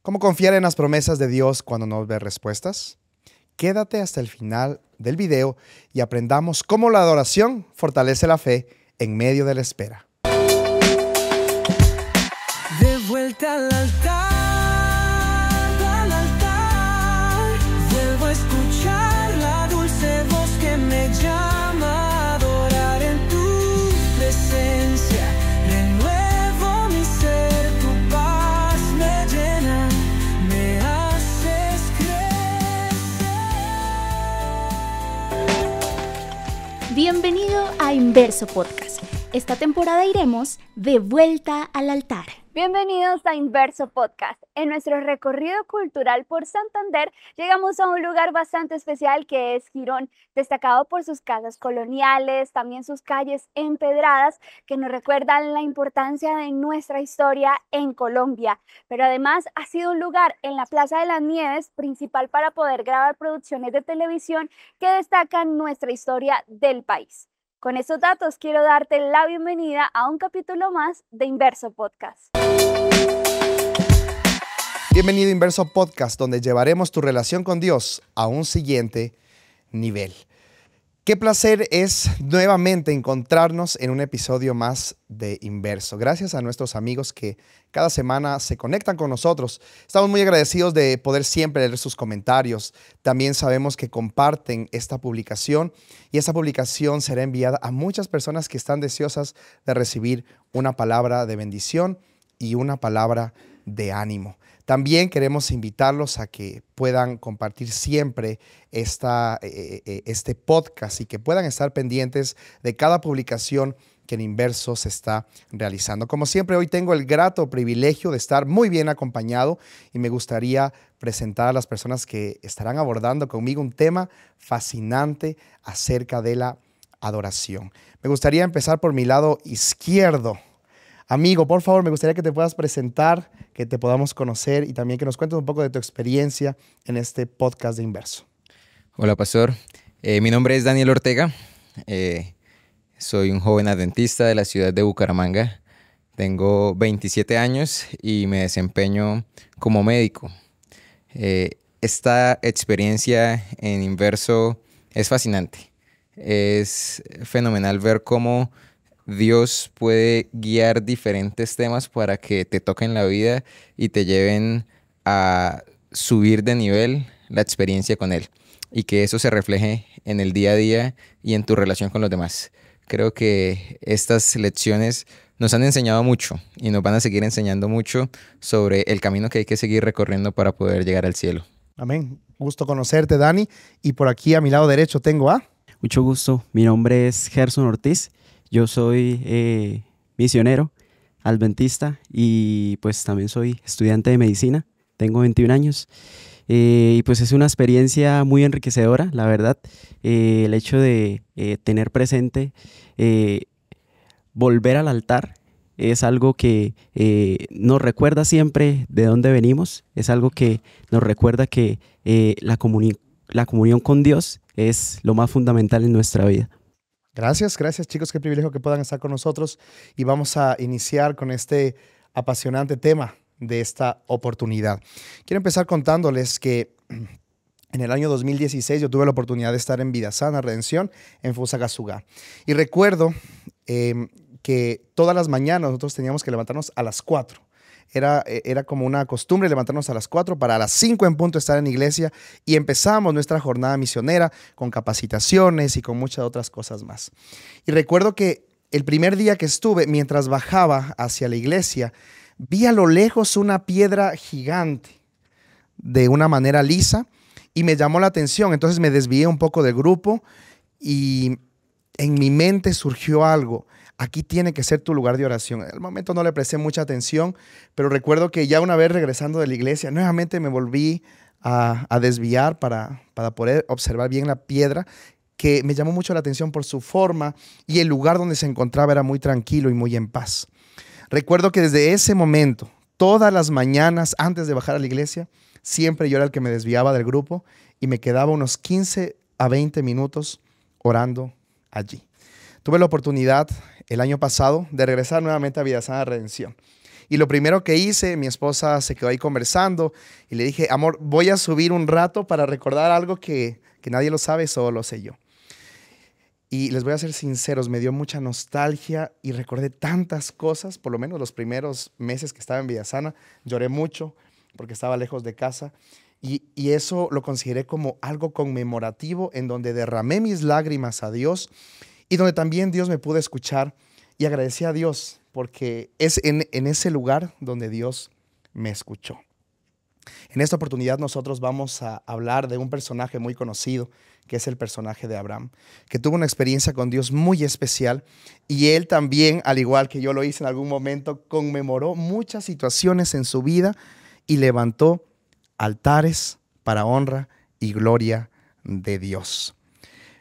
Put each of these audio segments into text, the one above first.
¿Cómo confiar en las promesas de Dios cuando no ves respuestas? Quédate hasta el final del video y aprendamos cómo la adoración fortalece la fe en medio de la espera. De vuelta al altar, vuelvo a escuchar la dulce voz que me llama a adorar en tu presencia. Renuevo mi ser, tu paz me llena, me haces crecer. Bienvenido a Inverso Podcast. Esta temporada iremos de vuelta al altar. Bienvenidos a Inverso Podcast. En nuestro recorrido cultural por Santander llegamos a un lugar bastante especial que es Girón, destacado por sus casas coloniales, también sus calles empedradas que nos recuerdan la importancia de nuestra historia en Colombia. Pero además ha sido un lugar en la Plaza de las Nieves principal para poder grabar producciones de televisión que destacan nuestra historia del país. Con estos datos quiero darte la bienvenida a un capítulo más de Inverso Podcast. Bienvenido a Inverso Podcast, donde llevaremos tu relación con Dios a un siguiente nivel. Qué placer es nuevamente encontrarnos en un episodio más de Inverso. Gracias a nuestros amigos que cada semana se conectan con nosotros. Estamos muy agradecidos de poder siempre leer sus comentarios. También sabemos que comparten esta publicación y esa publicación será enviada a muchas personas que están deseosas de recibir una palabra de bendición y una palabra de ánimo. También queremos invitarlos a que puedan compartir siempre este podcast y que puedan estar pendientes de cada publicación que en Inverso se está realizando. Como siempre, hoy tengo el grato privilegio de estar muy bien acompañado y me gustaría presentar a las personas que estarán abordando conmigo un tema fascinante acerca de la adoración. Me gustaría empezar por mi lado izquierdo. Amigo, por favor, me gustaría que te puedas presentar, que te podamos conocer y también que nos cuentes un poco de tu experiencia en este podcast de Inverso. Hola, pastor. Mi nombre es Daniel Ortega. Soy un joven adventista de la ciudad de Bucaramanga. Tengo 27 años y me desempeño como médico. Esta experiencia en Inverso es fascinante. Es fenomenal ver cómo Dios puede guiar diferentes temas para que te toquen la vida y te lleven a subir de nivel la experiencia con Él y que eso se refleje en el día a día y en tu relación con los demás. Creo que estas lecciones nos han enseñado mucho y nos van a seguir enseñando mucho sobre el camino que hay que seguir recorriendo para poder llegar al cielo. Amén. Gusto conocerte, Dani. Y por aquí a mi lado derecho tengo a... Mucho gusto. Mi nombre es Gerson Ortiz. Yo soy misionero, adventista y pues también soy estudiante de medicina. Tengo 21 años y pues es una experiencia muy enriquecedora, la verdad. El hecho de tener presente, volver al altar es algo que nos recuerda siempre de dónde venimos. Es algo que nos recuerda que la comunión con Dios es lo más fundamental en nuestra vida. Gracias chicos, qué privilegio que puedan estar con nosotros y vamos a iniciar con este apasionante tema de esta oportunidad. Quiero empezar contándoles que en el año 2016 yo tuve la oportunidad de estar en Vida Sana, Redención, en Fusagasugá. Y recuerdo que todas las mañanas nosotros teníamos que levantarnos a las 4. Era como una costumbre levantarnos a las 4 para a las 5 en punto estar en iglesia y empezamos nuestra jornada misionera con capacitaciones y con muchas otras cosas más. Y recuerdo que el primer día que estuve, mientras bajaba hacia la iglesia, vi a lo lejos una piedra gigante de una manera lisa y me llamó la atención. Entonces me desvié un poco del grupo y en mi mente surgió algo. Aquí tiene que ser tu lugar de oración. En el momento no le presté mucha atención, pero recuerdo que ya una vez regresando de la iglesia, nuevamente me volví a desviar para poder observar bien la piedra, que me llamó mucho la atención por su forma y el lugar donde se encontraba era muy tranquilo y muy en paz. Recuerdo que desde ese momento, todas las mañanas antes de bajar a la iglesia, siempre yo era el que me desviaba del grupo y me quedaba unos 15 a 20 minutos orando allí. Tuve la oportunidad el año pasado de regresar nuevamente a Vida Sana Redención. Y lo primero que hice, mi esposa se quedó ahí conversando y le dije, amor, voy a subir un rato para recordar algo que nadie lo sabe, solo lo sé yo. Y les voy a ser sinceros, me dio mucha nostalgia y recordé tantas cosas, por lo menos los primeros meses que estaba en Villasana, lloré mucho porque estaba lejos de casa y eso lo consideré como algo conmemorativo en donde derramé mis lágrimas a Dios y donde también Dios me pudo escuchar y agradecí a Dios porque es en ese lugar donde Dios me escuchó. En esta oportunidad nosotros vamos a hablar de un personaje muy conocido, que es el personaje de Abraham, que tuvo una experiencia con Dios muy especial y él también, al igual que yo lo hice en algún momento, conmemoró muchas situaciones en su vida y levantó altares para honra y gloria de Dios.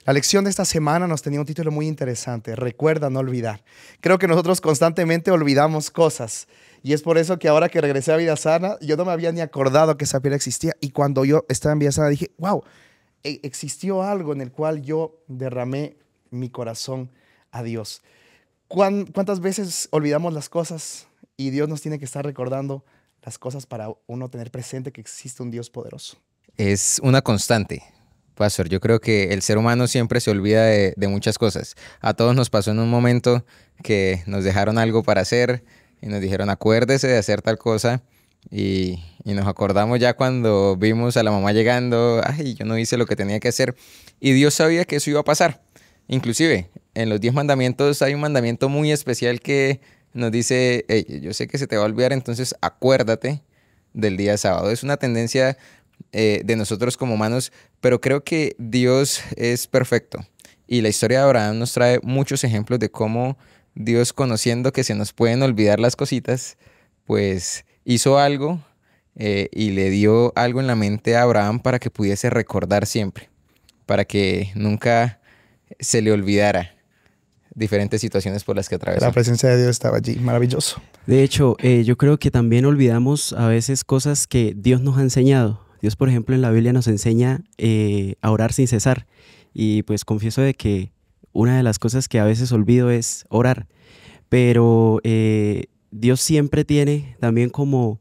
La lección de esta semana nos tenía un título muy interesante, Recuerda no olvidar. Creo que nosotros constantemente olvidamos cosas y es por eso que ahora que regresé a Villasana, yo no me había ni acordado que esa piedra existía y cuando yo estaba en Villasana dije, wow, existió algo en el cual yo derramé mi corazón a Dios. ¿Cuántas veces olvidamos las cosas y Dios nos tiene que estar recordando las cosas para uno tener presente que existe un Dios poderoso? Es una constante, Pastor. Yo creo que el ser humano siempre se olvida de muchas cosas. A todos nos pasó en un momento que nos dejaron algo para hacer y nos dijeron, acuérdese de hacer tal cosa. Y nos acordamos ya cuando vimos a la mamá llegando, ay, yo no hice lo que tenía que hacer. Y Dios sabía que eso iba a pasar. Inclusive, en los 10 mandamientos hay un mandamiento muy especial que nos dice, hey, yo sé que se te va a olvidar, entonces acuérdate del día sábado. Es una tendencia de nosotros como humanos, pero creo que Dios es perfecto. Y la historia de Abraham nos trae muchos ejemplos de cómo Dios, conociendo que se nos pueden olvidar las cositas, pues hizo algo y le dio algo en la mente a Abraham para que pudiese recordar siempre, para que nunca se le olvidara diferentes situaciones por las que atravesó. La presencia de Dios estaba allí, maravilloso. De hecho, yo creo que también olvidamos a veces cosas que Dios nos ha enseñado. Dios, por ejemplo, en la Biblia nos enseña a orar sin cesar. Y pues confieso de que una de las cosas que a veces olvido es orar. Pero Dios siempre tiene también como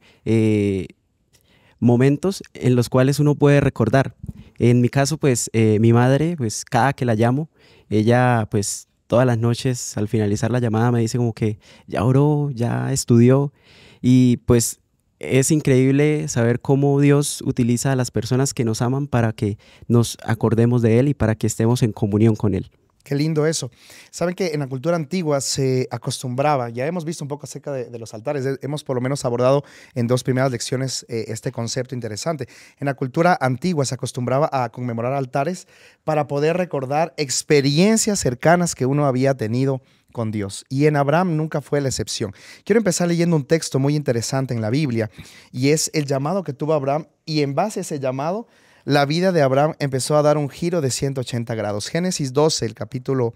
momentos en los cuales uno puede recordar. En mi caso, pues mi madre, pues cada que la llamo, ella pues todas las noches al finalizar la llamada me dice como que ya oró, ya estudió y pues es increíble saber cómo Dios utiliza a las personas que nos aman para que nos acordemos de Él y para que estemos en comunión con Él. Qué lindo eso. Saben que en la cultura antigua se acostumbraba, ya hemos visto un poco acerca de los altares, hemos por lo menos abordado en 2 primeras lecciones este concepto interesante. En la cultura antigua se acostumbraba a conmemorar altares para poder recordar experiencias cercanas que uno había tenido con Dios. Y en Abraham nunca fue la excepción. Quiero empezar leyendo un texto muy interesante en la Biblia y es el llamado que tuvo Abraham y en base a ese llamado la vida de Abraham empezó a dar un giro de 180 grados. Génesis 12, el capítulo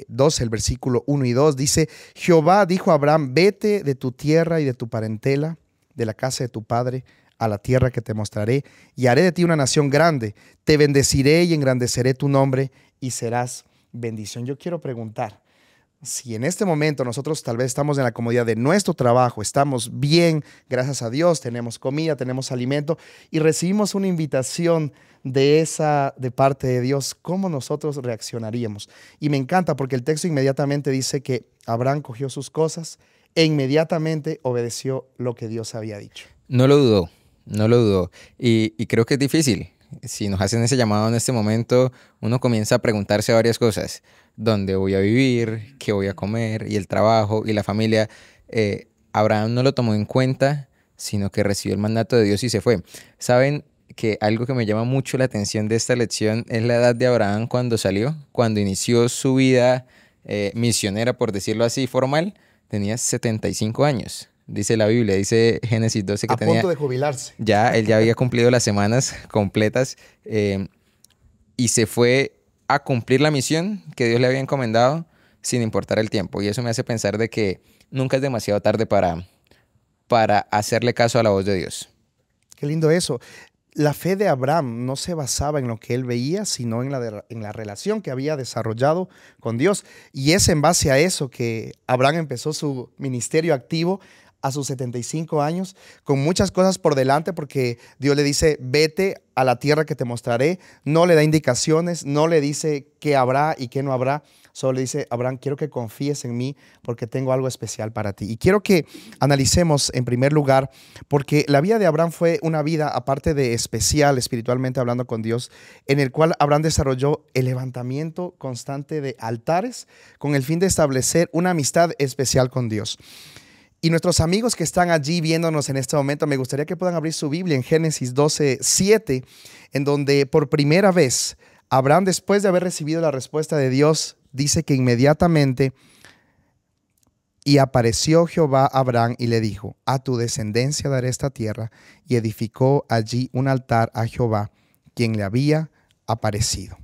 12, el versículo 1 y 2, dice, Jehová dijo a Abraham, vete de tu tierra y de tu parentela, de la casa de tu padre, a la tierra que te mostraré, y haré de ti una nación grande. Te bendeciré y engrandeceré tu nombre, y serás bendición. Yo quiero preguntar, si en este momento nosotros tal vez estamos en la comodidad de nuestro trabajo, estamos bien, gracias a Dios, tenemos comida, tenemos alimento y recibimos una invitación de parte de Dios, ¿cómo nosotros reaccionaríamos? Y me encanta porque el texto inmediatamente dice que Abraham cogió sus cosas e inmediatamente obedeció lo que Dios había dicho. No lo dudó, no lo dudó. Y creo que es difícil. Si nos hacen ese llamado en este momento, uno comienza a preguntarse varias cosas. ¿Dónde voy a vivir? ¿Qué voy a comer? Y el trabajo y la familia. Abraham no lo tomó en cuenta, sino que recibió el mandato de Dios y se fue. ¿Saben que algo que me llama mucho la atención de esta lección es la edad de Abraham cuando salió? Cuando inició su vida misionera, por decirlo así, formal, tenía 75 años. Dice la Biblia, dice Génesis 12 que a punto de jubilarse. Él ya había cumplido las semanas completas y se fue a cumplir la misión que Dios le había encomendado sin importar el tiempo. Y eso me hace pensar de que nunca es demasiado tarde para hacerle caso a la voz de Dios. Qué lindo eso. La fe de Abraham no se basaba en lo que él veía, sino en la relación que había desarrollado con Dios. Y es en base a eso que Abraham empezó su ministerio activo a sus 75 años, con muchas cosas por delante, porque Dios le dice, vete a la tierra que te mostraré. No le da indicaciones, no le dice qué habrá y qué no habrá. Solo le dice, Abraham, quiero que confíes en mí porque tengo algo especial para ti. Y quiero que analicemos en primer lugar, porque la vida de Abraham fue una vida, aparte de especial, espiritualmente hablando con Dios, en el cual Abraham desarrolló el levantamiento constante de altares con el fin de establecer una amistad especial con Dios. Y nuestros amigos que están allí viéndonos en este momento, me gustaría que puedan abrir su Biblia en Génesis 12:7, en donde por primera vez Abraham, después de haber recibido la respuesta de Dios, dice que inmediatamente, y apareció Jehová a Abraham y le dijo, a tu descendencia daré esta tierra, y edificó allí un altar a Jehová, quien le había aparecido.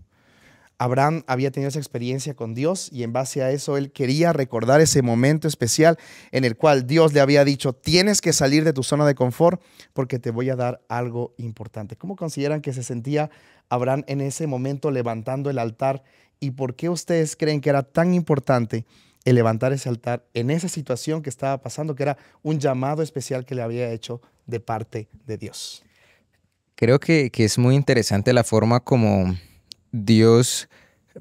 Abraham había tenido esa experiencia con Dios y en base a eso él quería recordar ese momento especial en el cual Dios le había dicho, tienes que salir de tu zona de confort porque te voy a dar algo importante. ¿Cómo consideran que se sentía Abraham en ese momento levantando el altar? ¿Y por qué ustedes creen que era tan importante el levantar ese altar en esa situación que estaba pasando, que era un llamado especial que le había hecho de parte de Dios? Creo que es muy interesante la forma como Dios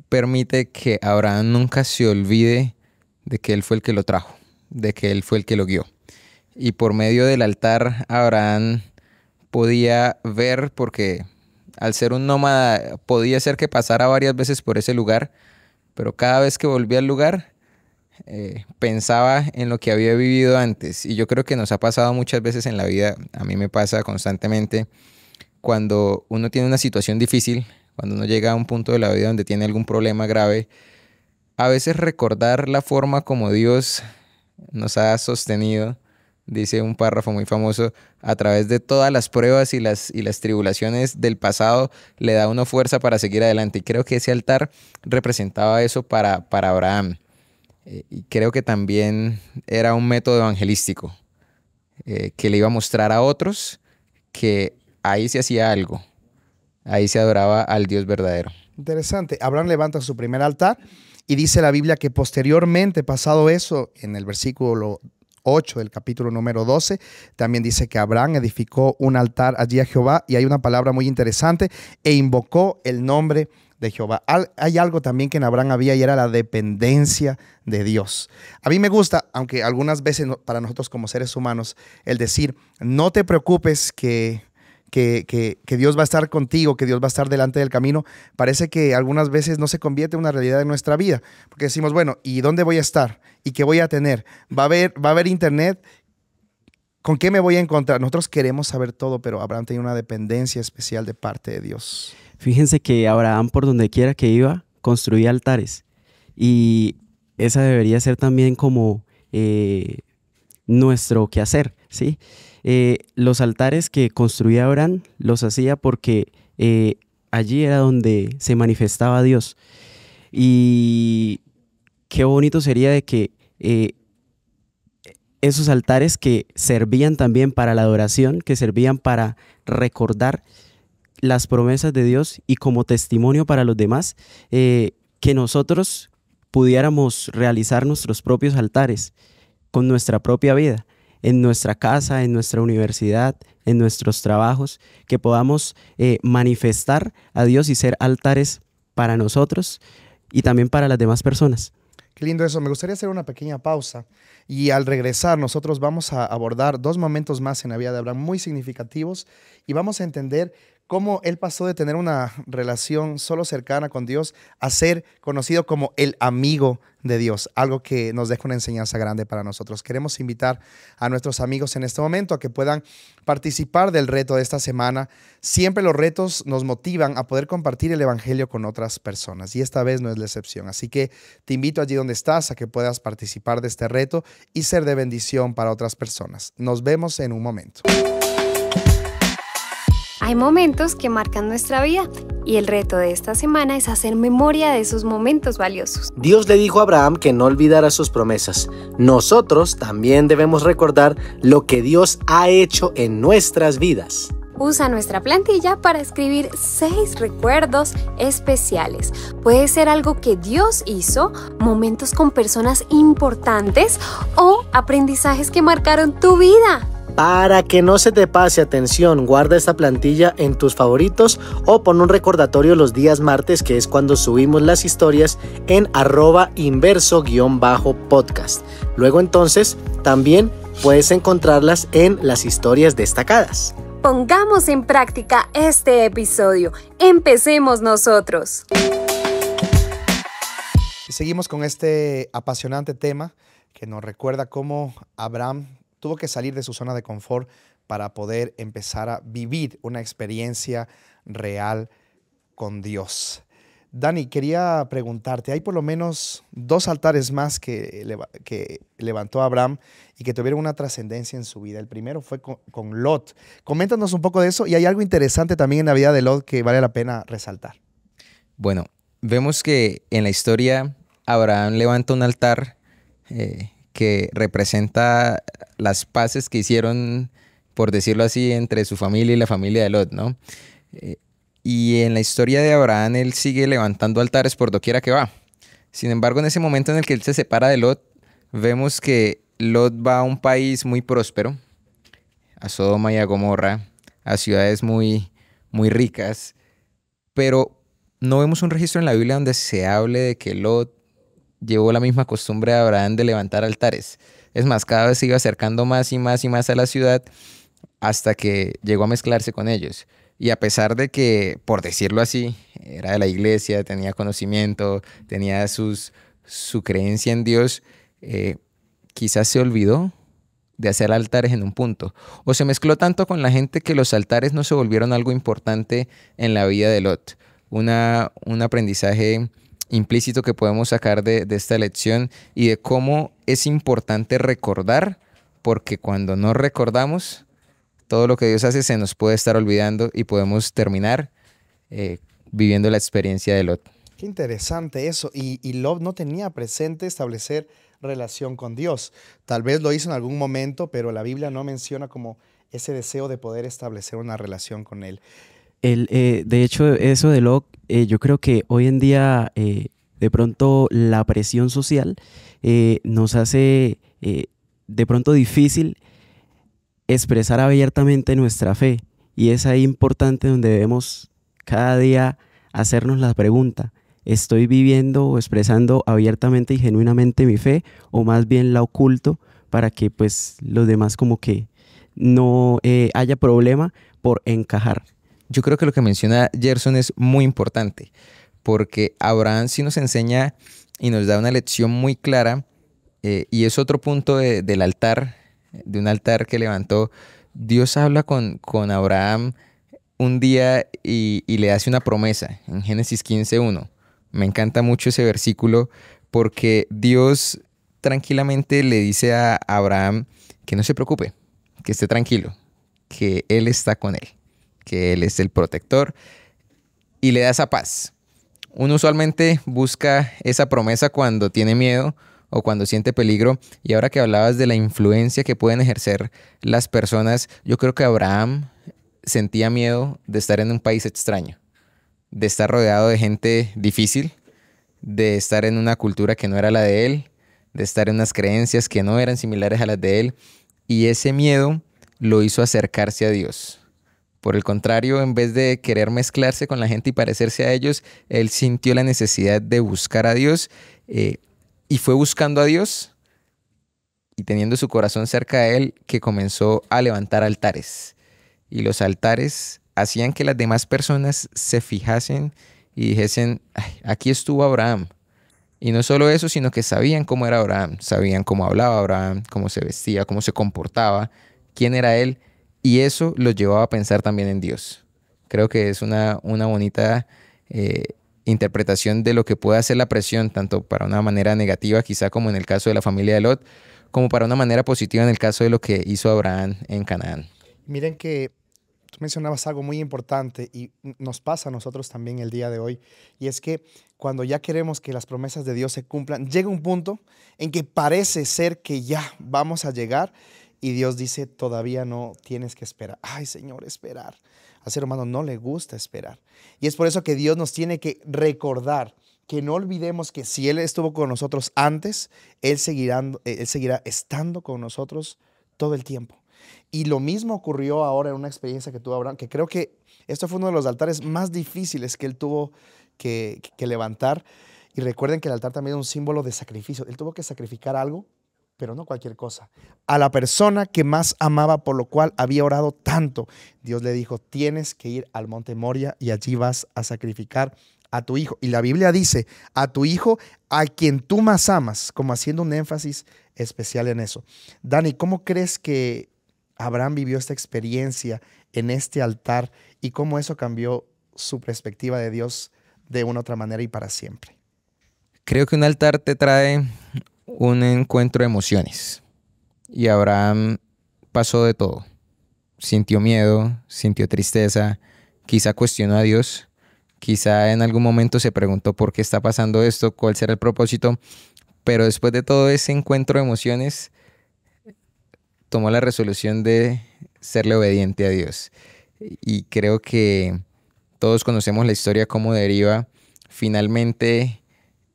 permite que Abraham nunca se olvide de que Él fue el que lo trajo, de que Él fue el que lo guió. Y por medio del altar, Abraham podía ver, porque al ser un nómada podía ser que pasara varias veces por ese lugar, pero cada vez que volvía al lugar pensaba en lo que había vivido antes. Y yo creo que nos ha pasado muchas veces en la vida, a mí me pasa constantemente, cuando uno tiene una situación difícil, cuando uno llega a un punto de la vida donde tiene algún problema grave, a veces recordar la forma como Dios nos ha sostenido, dice un párrafo muy famoso, a través de todas las pruebas y las tribulaciones del pasado, le da a uno fuerza para seguir adelante. Y creo que ese altar representaba eso para Abraham. Y creo que también era un método evangelístico que le iba a mostrar a otros que ahí se hacía algo. Ahí se adoraba al Dios verdadero. Interesante. Abraham levanta su primer altar y dice la Biblia que posteriormente, pasado eso, en el versículo 8 del capítulo número 12, también dice que Abraham edificó un altar allí a Jehová, y hay una palabra muy interesante, e invocó el nombre de Jehová. Hay algo también que en Abraham había y era la dependencia de Dios. A mí me gusta, aunque algunas veces para nosotros como seres humanos, el decir, no te preocupes que Dios va a estar contigo, que Dios va a estar delante del camino, parece que algunas veces no se convierte en una realidad en nuestra vida, porque decimos, bueno, ¿y dónde voy a estar? ¿Y qué voy a tener? ¿Va a haber internet? ¿Con qué me voy a encontrar? Nosotros queremos saber todo, pero Abraham tenía una dependencia especial de parte de Dios. Fíjense que Abraham, por donde quiera que iba, construía altares, y esa debería ser también como nuestro quehacer, ¿sí? Los altares que construía Abraham los hacía porque allí era donde se manifestaba Dios. Y qué bonito sería de que esos altares que servían también para la adoración, que servían para recordar las promesas de Dios y como testimonio para los demás, que nosotros pudiéramos realizar nuestros propios altares con nuestra propia vida, en nuestra casa, en nuestra universidad, en nuestros trabajos, que podamos manifestar a Dios y ser altares para nosotros y también para las demás personas. Qué lindo eso. Me gustaría hacer una pequeña pausa y al regresar nosotros vamos a abordar dos momentos más en la vida de Abraham muy significativos y vamos a entender cómo él pasó de tener una relación solo cercana con Dios a ser conocido como el amigo de Dios, algo que nos deja una enseñanza grande para nosotros. Queremos invitar a nuestros amigos en este momento a que puedan participar del reto de esta semana. Siempre los retos nos motivan a poder compartir el evangelio con otras personas y esta vez no es la excepción. Así que te invito allí donde estás a que puedas participar de este reto y ser de bendición para otras personas. Nos vemos en un momento. Hay momentos que marcan nuestra vida y el reto de esta semana es hacer memoria de esos momentos valiosos. Dios le dijo a Abraham que no olvidara sus promesas. Nosotros también debemos recordar lo que Dios ha hecho en nuestras vidas. Usa nuestra plantilla para escribir 6 recuerdos especiales. Puede ser algo que Dios hizo, momentos con personas importantes o aprendizajes que marcaron tu vida. Para que no se te pase, atención, guarda esta plantilla en tus favoritos o pon un recordatorio los días martes, que es cuando subimos las historias, en @inverso_podcast. Luego entonces también puedes encontrarlas en las historias destacadas. Pongamos en práctica este episodio. Empecemos nosotros. Seguimos con este apasionante tema que nos recuerda cómo Abraham tuvo que salir de su zona de confort para poder empezar a vivir una experiencia real con Dios. Dani, quería preguntarte, hay por lo menos 2 altares más que levantó Abraham y que tuvieron una trascendencia en su vida. El primero fue con Lot. Coméntanos un poco de eso, y hay algo interesante también en la vida de Lot que vale la pena resaltar. Bueno, vemos que en la historia Abraham levanta un altar que representa las paces que hicieron, por decirlo así, entre su familia y la familia de Lot, ¿no? Y en la historia de Abraham, él sigue levantando altares por doquiera que va. Sin embargo, en ese momento en el que él se separa de Lot, vemos que Lot va a un país muy próspero, a Sodoma y a Gomorra, a ciudades muy, muy ricas, pero no vemos un registro en la Biblia donde se hable de que Lot llevó la misma costumbre de Abraham de levantar altares. Es más, cada vez se iba acercando más y más y más a la ciudad hasta que llegó a mezclarse con ellos. Y a pesar de que, por decirlo así, era de la iglesia, tenía conocimiento, tenía su creencia en Dios, quizás se olvidó de hacer altares en un punto. O se mezcló tanto con la gente que los altares no se volvieron algo importante en la vida de Lot. Un aprendizaje implícito que podemos sacar de esta lección, y de cómo es importante recordar, porque cuando no recordamos, todo lo que Dios hace se nos puede estar olvidando y podemos terminar viviendo la experiencia de Lot. Qué interesante eso. Y Lot no tenía presente establecer relación con Dios. Tal vez lo hizo en algún momento, pero la Biblia no menciona como ese deseo de poder establecer una relación con Él. De hecho, eso de Lot, yo creo que hoy en día de pronto la presión social nos hace de pronto difícil expresar abiertamente nuestra fe, y es ahí importante donde debemos cada día hacernos la pregunta: ¿estoy viviendo o expresando abiertamente y genuinamente mi fe, o más bien la oculto para que pues los demás como que no haya problema por encajar? Yo creo que lo que menciona Gerson es muy importante, porque Abraham sí nos enseña y nos da una lección muy clara, y es otro punto del altar, de un altar que levantó. Dios habla con Abraham un día y le hace una promesa en Génesis 15:1. Me encanta mucho ese versículo, porque Dios tranquilamente le dice a Abraham que no se preocupe, que esté tranquilo, que Él está con él, que Él es el protector, y le da esa paz. Uno usualmente busca esa promesa cuando tiene miedo o cuando siente peligro, y ahora que hablabas de la influencia que pueden ejercer las personas, yo creo que Abraham sentía miedo de estar en un país extraño, de estar rodeado de gente difícil, de estar en una cultura que no era la de él, de estar en unas creencias que no eran similares a las de él, y ese miedo lo hizo acercarse a Dios. Por el contrario, en vez de querer mezclarse con la gente y parecerse a ellos, él sintió la necesidad de buscar a Dios, y fue buscando a Dios y teniendo su corazón cerca de él que comenzó a levantar altares. Y los altares hacían que las demás personas se fijasen y dijesen: "Ay, aquí estuvo Abraham". Y no solo eso, sino que sabían cómo era Abraham, sabían cómo hablaba Abraham, cómo se vestía, cómo se comportaba, quién era él. Y eso los llevaba a pensar también en Dios. Creo que es una bonita interpretación de lo que puede hacer la presión, tanto para una manera negativa, quizá como en el caso de la familia de Lot, como para una manera positiva en el caso de lo que hizo Abraham en Canaán. Miren que tú mencionabas algo muy importante y nos pasa a nosotros también el día de hoy, y es que cuando ya queremos que las promesas de Dios se cumplan, llega un punto en que parece ser que ya vamos a llegar Y Dios dice, todavía no, tienes que esperar. Ay, Señor, esperar. Al ser humano no le gusta esperar. Y es por eso que Dios nos tiene que recordar que no olvidemos que si Él estuvo con nosotros antes, Él seguirá estando con nosotros todo el tiempo. Y lo mismo ocurrió ahora en una experiencia que tuvo Abraham, que creo que esto fue uno de los altares más difíciles que él tuvo que levantar. Y recuerden que el altar también es un símbolo de sacrificio. Él tuvo que sacrificar algo, pero no cualquier cosa. A la persona que más amaba, por lo cual había orado tanto, Dios le dijo, tienes que ir al monte Moria y allí vas a sacrificar a tu hijo. Y la Biblia dice, a tu hijo, a quien tú más amas, como haciendo un énfasis especial en eso. Dani, ¿cómo crees que Abraham vivió esta experiencia en este altar y cómo eso cambió su perspectiva de Dios de una u otra manera y para siempre? Creo que un altar te trae un encuentro de emociones. Y Abraham pasó de todo. Sintió miedo, sintió tristeza, quizá cuestionó a Dios, quizá en algún momento se preguntó por qué está pasando esto, cuál será el propósito, pero después de todo ese encuentro de emociones, tomó la resolución de serle obediente a Dios. Y creo que todos conocemos la historia, cómo deriva. Finalmente,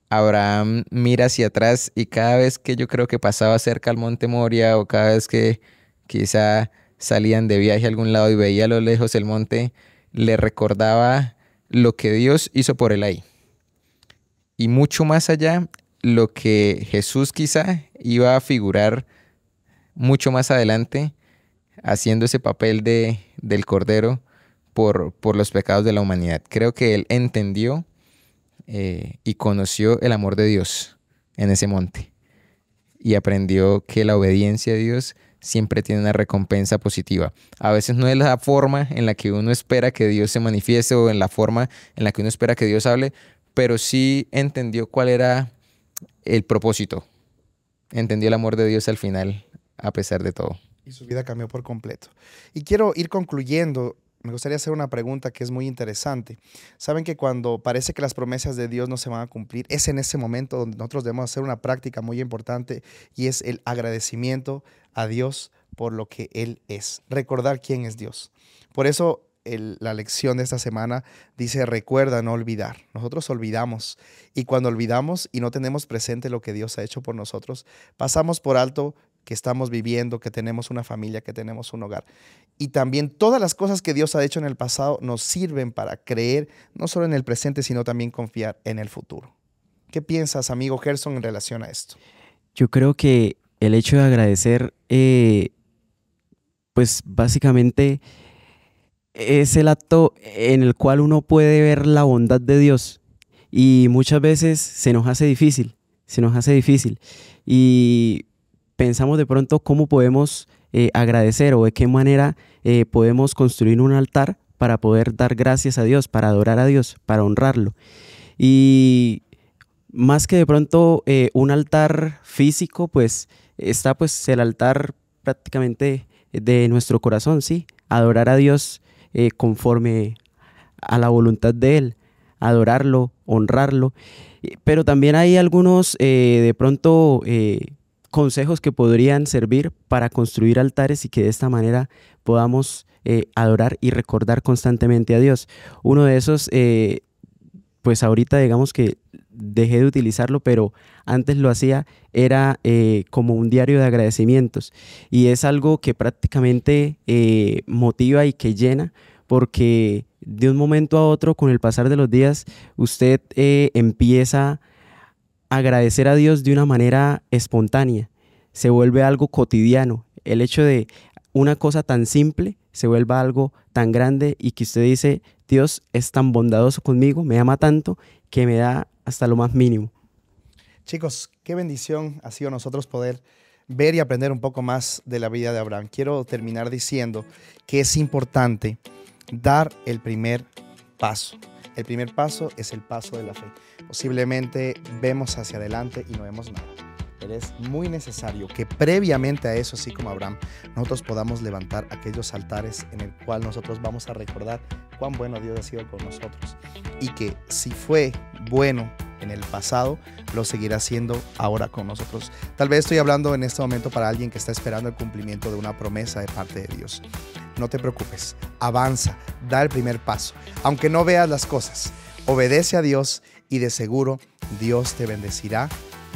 Abraham mira hacia atrás y cada vez que yo creo que pasaba cerca al monte Moria o cada vez que quizá salían de viaje a algún lado y veía a lo lejos el monte, le recordaba lo que Dios hizo por él ahí. Y mucho más allá, lo que Jesús quizá iba a figurar mucho más adelante, haciendo ese papel del Cordero por los pecados de la humanidad. Creo que él entendió y conoció el amor de Dios en ese monte y aprendió que la obediencia a Dios siempre tiene una recompensa positiva. A veces no es la forma en la que uno espera que Dios se manifieste o en la forma en la que uno espera que Dios hable, pero sí entendió cuál era el propósito. Entendió el amor de Dios al final, a pesar de todo. Y su vida cambió por completo. Y quiero ir concluyendo. Me gustaría hacer una pregunta que es muy interesante. Saben que cuando parece que las promesas de Dios no se van a cumplir, es en ese momento donde nosotros debemos hacer una práctica muy importante y es el agradecimiento a Dios por lo que Él es. Recordar quién es Dios. Por eso la lección de esta semana dice, recuerda no olvidar. Nosotros olvidamos y cuando olvidamos y no tenemos presente lo que Dios ha hecho por nosotros, pasamos por alto que estamos viviendo, que tenemos una familia, que tenemos un hogar. Y también todas las cosas que Dios ha hecho en el pasado nos sirven para creer no solo en el presente, sino también confiar en el futuro. ¿Qué piensas, amigo Gerson, en relación a esto? Yo creo que el hecho de agradecer, pues básicamente es el acto en el cual uno puede ver la bondad de Dios y muchas veces se nos hace difícil. Y pensamos de pronto cómo podemos agradecer o de qué manera podemos construir un altar para poder dar gracias a Dios, para adorar a Dios, para honrarlo. Y más que de pronto un altar físico, pues está pues el altar prácticamente de nuestro corazón, ¿sí? Adorar a Dios conforme a la voluntad de Él, adorarlo, honrarlo. Pero también hay algunos de pronto consejos que podrían servir para construir altares y que de esta manera podamos adorar y recordar constantemente a Dios. Uno de esos, pues ahorita digamos que dejé de utilizarlo, pero antes lo hacía, era como un diario de agradecimientos. Y es algo que prácticamente motiva y que llena, porque de un momento a otro, con el pasar de los días, usted empieza a agradecer a Dios de una manera espontánea. Se vuelve algo cotidiano. El hecho de una cosa tan simple se vuelva algo tan grande y que usted dice, Dios es tan bondadoso conmigo, me ama tanto, que me da hasta lo más mínimo. Chicos, qué bendición ha sido nosotros poder ver y aprender un poco más de la vida de Abraham. Quiero terminar diciendo que es importante dar el primer paso. El primer paso es el paso de la fe. Posiblemente vemos hacia adelante y no vemos nada. Pero es muy necesario que previamente a eso, así como Abraham, nosotros podamos levantar aquellos altares en el cual nosotros vamos a recordar cuán bueno Dios ha sido con nosotros. Y que si fue bueno en el pasado, lo seguirá haciendo ahora con nosotros. Tal vez estoy hablando en este momento para alguien que está esperando el cumplimiento de una promesa de parte de Dios. No te preocupes, avanza, da el primer paso. Aunque no veas las cosas, obedece a Dios y de seguro Dios te bendecirá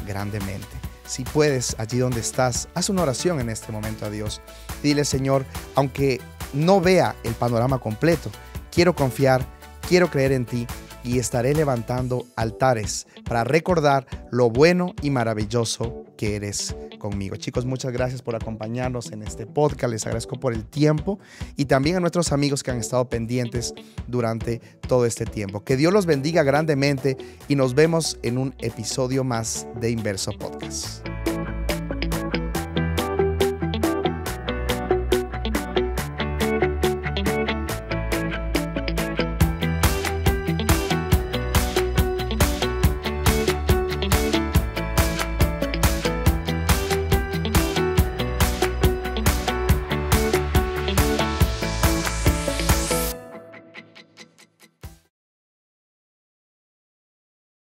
grandemente. Si puedes, allí donde estás, haz una oración en este momento a Dios. Dile: Señor, aunque no vea el panorama completo, quiero confiar, quiero creer en ti y estaré levantando altares para recordar lo bueno y maravilloso que eres conmigo. Chicos, muchas gracias por acompañarnos en este podcast. Les agradezco por el tiempo y también a nuestros amigos que han estado pendientes durante todo este tiempo. Que Dios los bendiga grandemente y nos vemos en un episodio más de Inverso Podcast.